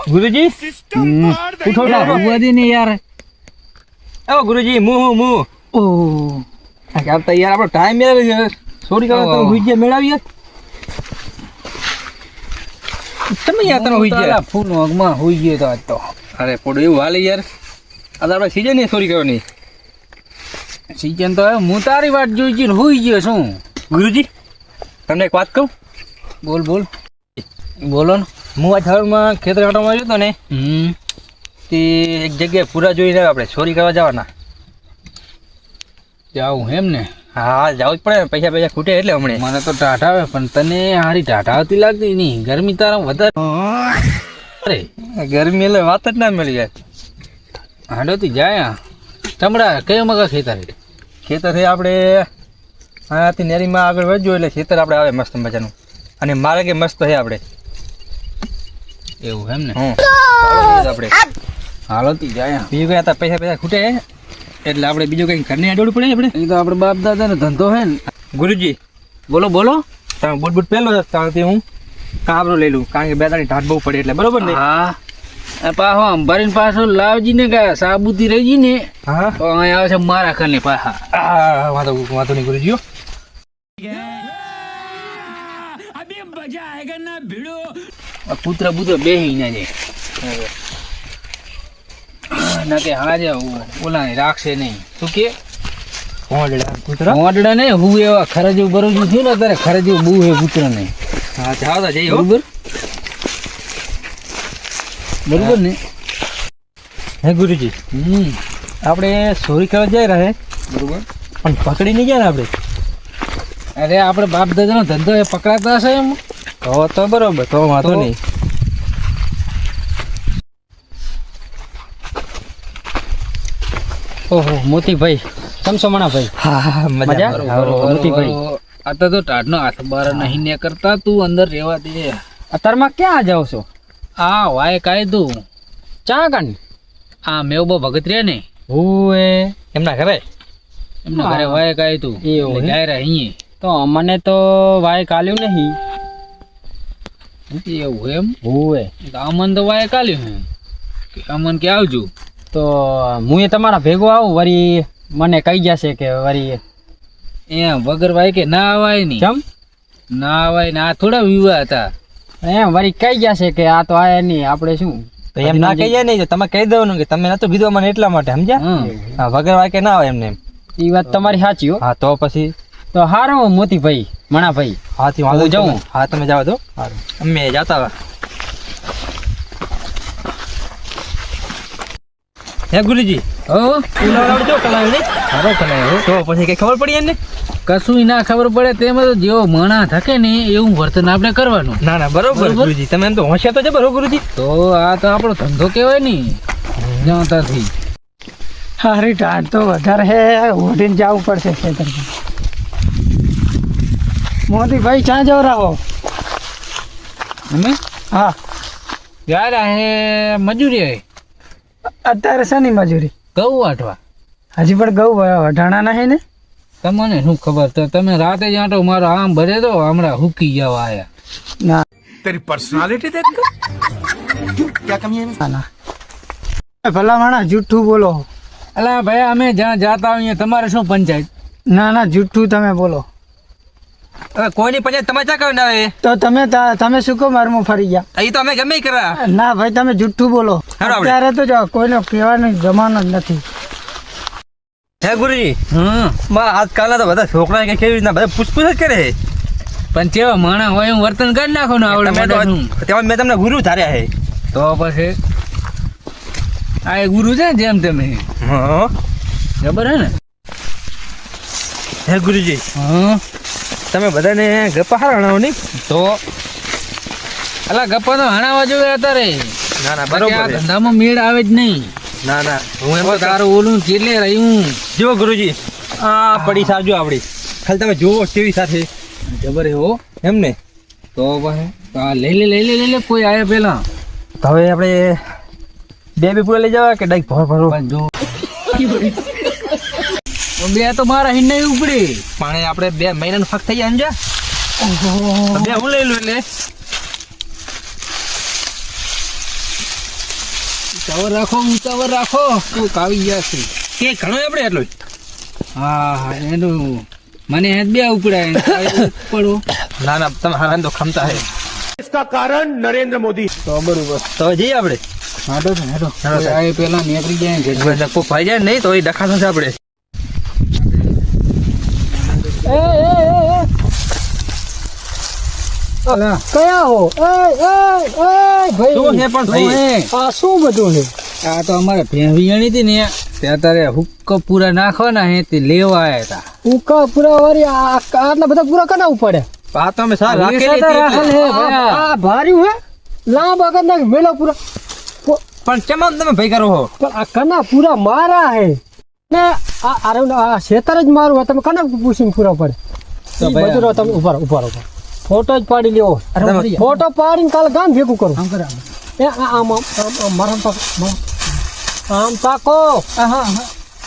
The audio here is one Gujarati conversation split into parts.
गुरुजी उठो नहीं नहीं यार ओ गुरुजी मुंह ओ क्या तैयार આપણો ટાઈમ મેળવ્યો સોરી કરો તમે હુઈ ગયા મેળાવી તમે યાર તમે હુઈ ગયા ફૂલ ઓગમાં હુઈ ગયો તો આજ તો અરે પોડું એવું હાલે યાર આ આપણે સીઝન ને સોરી કરવાની સીઝન તો હું તારી વાત જોઈ ગયો હુઈ ગયો છું ગુરુજી તમને એક વાત કહું બોલ બોલ બોલો ને હું આ ઝાડમાં ખેતર કાઢવામાં આવ્યો હતો ને તે એક જગ્યાએ પૂરા જોઈને આપણે ચોરી કરવા જવાના જાવું એમ ને હા જવું જ પડે પૈસા પૈસા ખૂટે એટલે હમણાં મને તો ટાઢ આવે પણ તને હારી ટાઢ આવતી લાગતી નહીં ગરમી તારા વધારે ગરમી એટલે વાત જ ના મળી જાય હાંડોતી જાય ચમડા કયો મગા ખેતર છે આપણે આથી નેરીમાં આગળ વધજો એટલે ખેતર આપણે આવે મસ્ત મજાનું અને મારે કે મસ્ત છે આપણે એવું એમ ને આપણે હાલોતી જાય બીજું કઈ હતા પૈસા ખૂટે એટલે આપણે બીજું કઈ ઘરને અડોડવું પડે આપણે એ તો આપણે બાપ દાદાનો ધંધો હે ને ગુરુજી બોલો બોલો તમે બુટ પહેલો ત્યાંથી હું કાબરો લઈ લઉં કારણ કે બે દાણી ઢાટ બહુ પડે એટલે બરોબર ને હા પાછો અંબારીને પાછો લાવજી ને કા સાબુતી રહી ને હા તો અહીંયા આવે છે મારા ઘરને પાછા વાંધો નહીં ગુરુજી પુત્ર બુત્ર બેહી ના જાય ના કે હાજે ઓલા રાખશે નહીં શું કે મોડડા નહીં હું એવા ખરા જેવું બરોબર થયું ને તારે ખરા જેવું બહુ હે પુત્ર નહીં હા જાઓ તો જઈએ બરોબર બરોબર ને હે ગુરુજી આપણે ચોરી કરવા જઈ રહ્યા બરોબર પણ પકડી નહીં જાય ને આપણે અરે આપણે બાપ દાદાનો ધંધો એ પકડાતા હશે એમ તો બરોબર તો વાંધો નહીં ઓહો મોતીભાઈ સમસો મણાભાઈ હા મજા મોતીભાઈ આ તો ટાઢનો હાથ બાર નહીં ને કરતા તું અંદર રહેવા દે અત્યારમાં ક્યાં જાવ છો આ વાય કાયદું ચા કાન આ મેવબો ભગત રે ને હું એમના ઘરે વાય કાયદું એવું જાય રે અહીં તો મને તો વાય કાલ્યું નહીં એવું એમ હોવે અમન તો વાય કાલ્યું હે અમન કે આવજો તો હું તમારા ભેગો આવું વળી મને કહી જશે કે વળી એમ વગર વાય કે ના આવાય નહીં કેમ ના આવાય ને આ થોડા વિવાહ હતા એમ વળી કહી જશે કે આ તો આયા નહીં આપણે શું તો એમ ના કહી જાય નહીં તમે કહી દેવાનું કે તમે નતું કીધું મને એટલા માટે સમજ્યા હા વગર વાય કે ના આવે એમને એ વાત તમારી સાચી હો હા તો પછી તો હારું મોતીભાઈ મણાભાઈ હાથી વાંધો જાઉં હા તમે જાઓ તો અમે જાતા હે ગુરુજી જો કલાવ્યો ને સારો કલાવ્યો તો પછી કઈ ખબર પડી ને કશું ના ખબર પડે તેમાં તો જેવો મણા થકે ને એવું વર્તન આપણે કરવાનું ના ના બરોબર ગુરુજી તમે એમ તો હોશિયાર તો છે બરોબર ગુરુજી તો આ તો આપણો ધંધો કહેવાય ને જાતાથી હારી ટાટ તો વધારે હે ઓઢીને જવું પડશે ખેતરમાં મોતીભાઈ ક્યાં જાવ રહો અમે હા યાર હે મજૂરી અત્યારે શેની મજૂરી ઘઉં વાટવા હજી પણ ઘઉં વઢાણા નહીં ને તમને શું ખબર તો તમે રાતે જ આંટો મારો આમ ભરે તો હમણાં હુકી જવા આયા ના तेरी पर्सनालिटी देख कर क्या कमी है ના ભલા માણા જૂઠું બોલો અલા ભાઈ અમે જ્યાં જાતા હોઈએ તમારે શું પંચાયત ના ના જૂઠું તમે બોલો હવે કોઈની પંચાયત તમે ચા કહો ના તો તમે શું કહો મારું ફરી ગયા એ તો અમે ગમે કરા ના ભાઈ તમે જૂઠું બોલો અત્યારે તો જો કોઈનો કહેવાનો જમાનો જ નથી હે ગુરુજી આજકાલના તો બધા છોકરા કે કેવી રીતના બધા પૂછપૂછ જ કરે પણ કેવા માણા હોય એમ વર્તન કરી નાખો ને આવડે તેમાં મેં તમને ગુરુ ધાર્યા હે તો પછી આ એ ગુરુ છે ને જેમ તમે હા ખબર હે ને હે ગુરુજી હા તમે બધાને ગપ્પા હારા હણાવો નહીં તો અલા ગપ્પા તો હણાવા જોઈએ અત્યારે ના ના બરોબર ધંધામાં મેળ આવે જ નહીં ના ના હું એમ તારું ઓલું ચેલે રહ્યું જો ગુરુજી આ પડી સાજો આપડી ખાલી તમે જોવો કેવી સાથે જબર હો એમ ને તો ભાઈ લઈ લે કોઈ આવે પેલા તો હવે આપણે બે પૂરા લઈ જવા કે ડાઈક ભરો જો બે તો મારા હિન્ને ઉપડી પાણી આપણે 2 મહિનાનું ફક થઈ જાય ને બે હું લઈ લઉં એટલે ઉતાવળ રાખો કોક આવી ગયા છે કે ઘણો આપણે એટલો જ. હા એનું મને હેત બે ઉપડાય પડો ના ના તમે હારા તો ખમતા હે इसका कारण नरेंद्र मोदी તો બરોબર તો જઈએ આપણે હાડો ને હેડો હેડો સાહેબ. આ પેલા નીકળી જાય ઘેર. કોઈ ભાઈ જાય નહીં તો એ ડખાતો છે આપણે કયા હો ભાઈ શું છે પણ ભાઈ આ શું બધું છે આ તો અમારે ભેંવિયાણી હતી ને ત્યાં તારે હુક્કો પૂરા નાખવાના હે તે લેવા આયા હતા ઉકા પૂરા વારી આટલા બધા પૂરા કના પડે આ તો અમે સાર રાખેલી વેચાતા હતી રાખેલ એટલે. હે ભયા. આ ભાર્યું હે લાંબા કર નાખ મેલો પૂરા પણ કેમ તમે ભાઈ કરો હો પણ આ કના પૂરા મારા હે ને આ શેતર જ મારું હોય તમે કના પૂછીને પૂરા પડે તો ઈ ભાઈ બધું રહો તમે ઉભા રહો ફોટો જ પાડી લેવો ફોટો પાડીને કાલે ગામ ભેગું કરું આમ કરે એ આમ મારા આમ તાકો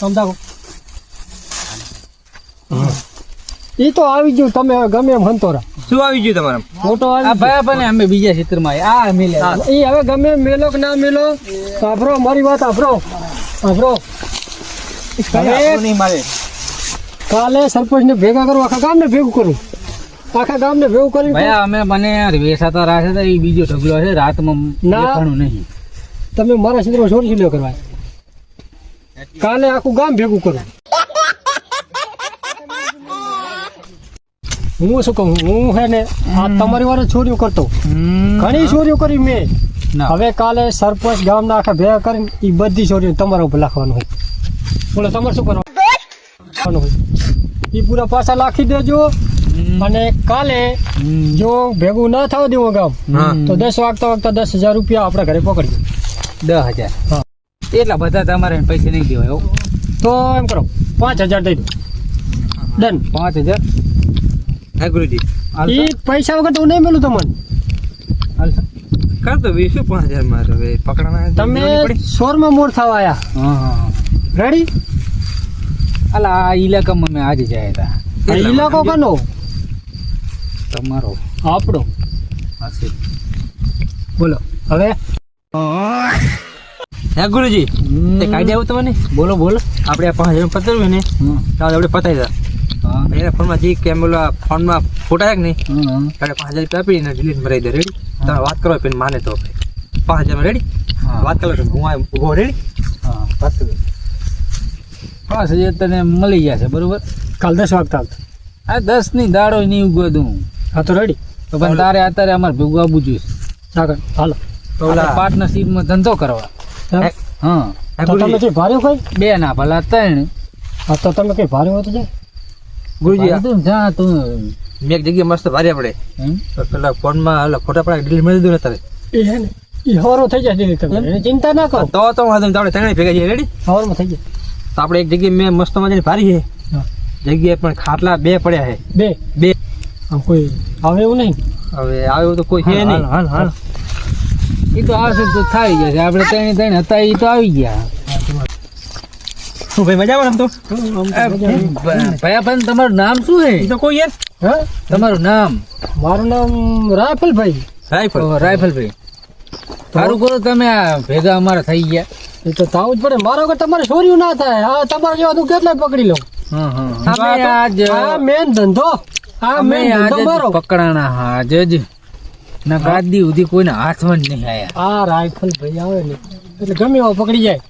આમ તાકો ઈ તો આવી ગયું તમે ગમે એમ હંતો રા શું આવી ગયું તમારા ફોટો આ આવી ભયા પણ અમે બીજા ક્ષેત્રમાં આ મિલે ઈ હવે ગમે એમ મેલો કે ના મેલો સાંભળો મારી વાત સાંભળો હવે નહીં મારે કાલે સરપંચ ને ભેગા કરું આખા ગામ ને ભેગું કરું આખા ગામ ને ભેગું કરી ભયા અમે મને વેસાતા રાખે તો એ બીજો ઢગલો છે રાતમાં ના. દેખાણું નહીં તમે મારા ક્ષેત્રમાં છોડી લ્યો કરવા કાલે આખું ગામ ભેગું કરું હું શું કહું હું હે ને આ તમારી વારે ચોરીઓ કરતો ઘણી ચોરીઓ કરી મેં ના. હવે કાલે સરપંચ ગામના આખા ભેગા કરીને એ બધી ચોરીઓ તમારા ઉપર લાખવાનું હોય બોલો તમારે શું કરવાનું હોય એ પૂરા પાછા લાખી દેજો અને કાલે જો ભેગું ના થવા દેવું ગામ હા. તો 10 વાગતા 10,000 રૂપિયા આપણે ઘરે પકડજો 10,000 હા. એટલા બધા તમારે પૈસા નહીં દેવાય હો. તો એમ કરો 5,000 દઈ દો ડન 5,000 હે ગુરુજી એ પૈસા વગર તો હું નહીં મેલું તમને હાલશે. કર તો 20,000 મારે હવે પકડાના તમે સોરમાં મોડ થવા આયા હા રેડી અલા આ ઇલાકામાં મેં આજે જાય હતા આ ઇલાકો કનો તમારો આપણો હશે બોલો હવે હે ગુરુજી તે કાઢી આવું તમને બોલો બોલો આપણે આ 5,000 પતાવ્યું ને તો આપણે પતાવી દા હા એના ફોનમાં જે કેમ ઓલા ફોનમાં ફોટા છે કે નહીં હા આપણે 5,000 રૂપિયા આપીને ડિલીટ મરાઈ દે રેડી તમે વાત કરો પેન માને તો 5,000 રેડી હા. વાત કરો તમે હું આ ઊભો રેડી હા વાત કરો 5,000 તને મળી જશે બરોબર કાલ 10 વાગતા આ 10 ની દાડો નહીં ઉગો દઉં હા તો રેડી તો પણ તારે અત્યારે અમારે ભેગું આવવું જોઈએ આગળ હાલો તો ઓલા પાર્ટનરશીપમાં ધંધો કરવા એમ? હા હે તો તમે ગુરુજી કઈ ભારે કોઈ બે ના ભલા ત્રણ હા તો તમે કઈ ભારે હોય તો જાય ગુરુજી તું જા તું મેં એક જગ્યાએ મસ્ત ભારી આપણે એમ? તો પેલા ફોનમાં ઓલા ફોટા પડા ડિલીટ મરી દીધું ને તારે એ હે ને એ હવારો થઈ જાય દિલ્હી તમે એની ચિંતા ના કરો તો વાંધો નહીં, તો આપણે ત્રણેય ભેગા જઈએ રેડી હવારમાં થઈ જાય તો આપણે એક જગ્યાએ મેં મસ્ત મજાની ભારી છે હા. જગ્યાએ પણ ખાટલા 2 પડ્યા છે બે 2 આમ કોઈ આવે એવું નહીં હવે આવ્યું તો કોઈ છે નહીં હાલ એ તો આવશે તો થઈ જશે આપણે ત્રણે ત્રણ હતા એ તો આવી ગયા શું ભાઈ મજામાં આમ તો ભયા પણ તમારું નામ શું એ છે તો કોઈ યાર હા તમારું નામ મારું નામ રાફેલભાઈ રાઈફલ રાયફલભાઈ સારું કરો તમે આ ભેગા અમારા થઈ ગયા એ તો થાવું જ પડે મારા વગર તમારે ચોર્યું ના થાય હા તમારા જેવા તું કેટલાય પકડી લો અમે આજ આ મેન ધંધો આ અમે મેન આજ ધંધો જ મારો પકડાણા આજ જ ના ગાદી સુધી કોઈને હાથમાં જ નહીં આયા આ રાઇફલભાઈ આવે ને એટલે ગમે એવા પકડી જાય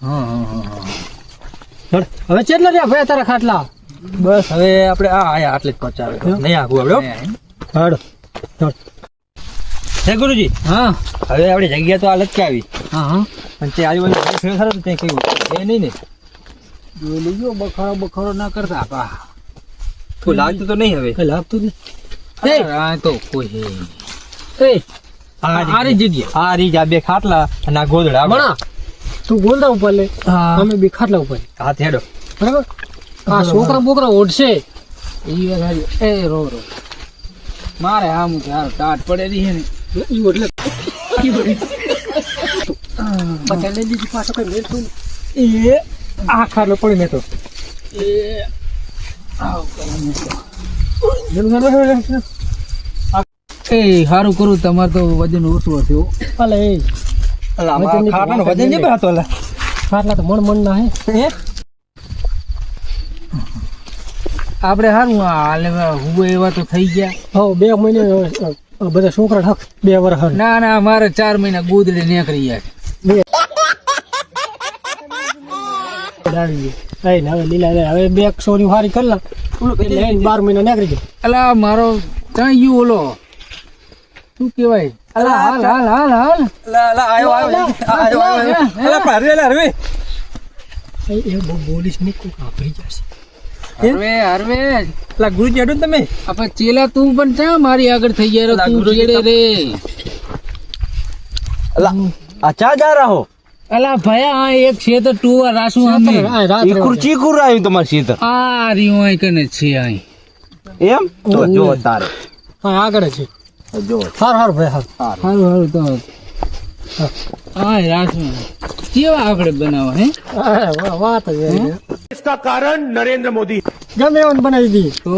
હેડ, હવે કેટલા રહ્યા ભાઈ તારા ખાટલા બસ હવે આપણે આ આયા આટલે જ પહોંચાવે નહીં આગું આપણે હો. હેડ હેડ. હે ગુરુજી હા હવે આપણે જગ્યા તો આ લટકાવી હા હા પણ તે આજુબાજુ ફેર ખરો તો ત્યાં કયું એ નહીં ને જોઈ લેજો બખાડો ના કરતા પા કોઈ લાગતું તો નહીં હવે કઈ લાગતું નહીં આ તો કોઈ એ આરી જગ્યા આ રીજ આ 2 ખાટલા અને આ ગોદડા આપણે. મણા તું ગોલડા ઉપર લે અમે બી ખાટલા ઉપર હાથ હેડો બરાબર આ છોકરા બોકરા ઓઢશે એ વાત હારી. એ રો મારે આમ યાર ટાટ પડેલી છે ને ઈ ઓઢલે પચાસ લઈ લીધી પાછો કઈ મેળ થયું એ આ ખાટલો પડી મેં તો એ આવ એ એ સારું કરું તમારે તો વજન ઓછું હશે હો. અલે એ અલા ખાટાનું વજન નહીં બરાતો અલા ખાટલા તો મણ ના હે આપણે હારું હાલે હું એવા તો થઈ ગયા. હો 2 મહિને બધા છોકરા ઠક 2 વર્ષ હર ના ના મારે 4 મહિના ગોદડે નીકળી ગયા. હવે લીલા હવે 2 સોરી હારી કરી લા 12 મહિના નીકળી ગયા. અલા મારો ત્યાં ગયું ઓલો શું કેવાય અલા હાલ હાલ હાલ હાલ અલા આયો અલા પારે રે એ બોલીશ ની કોક આપી જશે. હરવે હરવે અલા ગુરુ જેડો તમે આપણે ચેલા તું પણ ચા મારી આગળ થઈ ગયા તું ચેડે રે. અલા આ ચા જા રહો અલા ભયા આ એક છે તો તું રાસુ અમે રાત્રે ખુરચી કુર આવ્યું તમાર સીધર આ રીઓ આઈ કને છે આઈ એમ તો જો તારે હા આગળ છે જો હાર ભાઈ હાર હારું હારું તો આ રાસુ કેવા આગળ બનાવો હે વાત જ इसका कारण नरेंद्र मोदी ગમે એવાનું બનાવી દી તો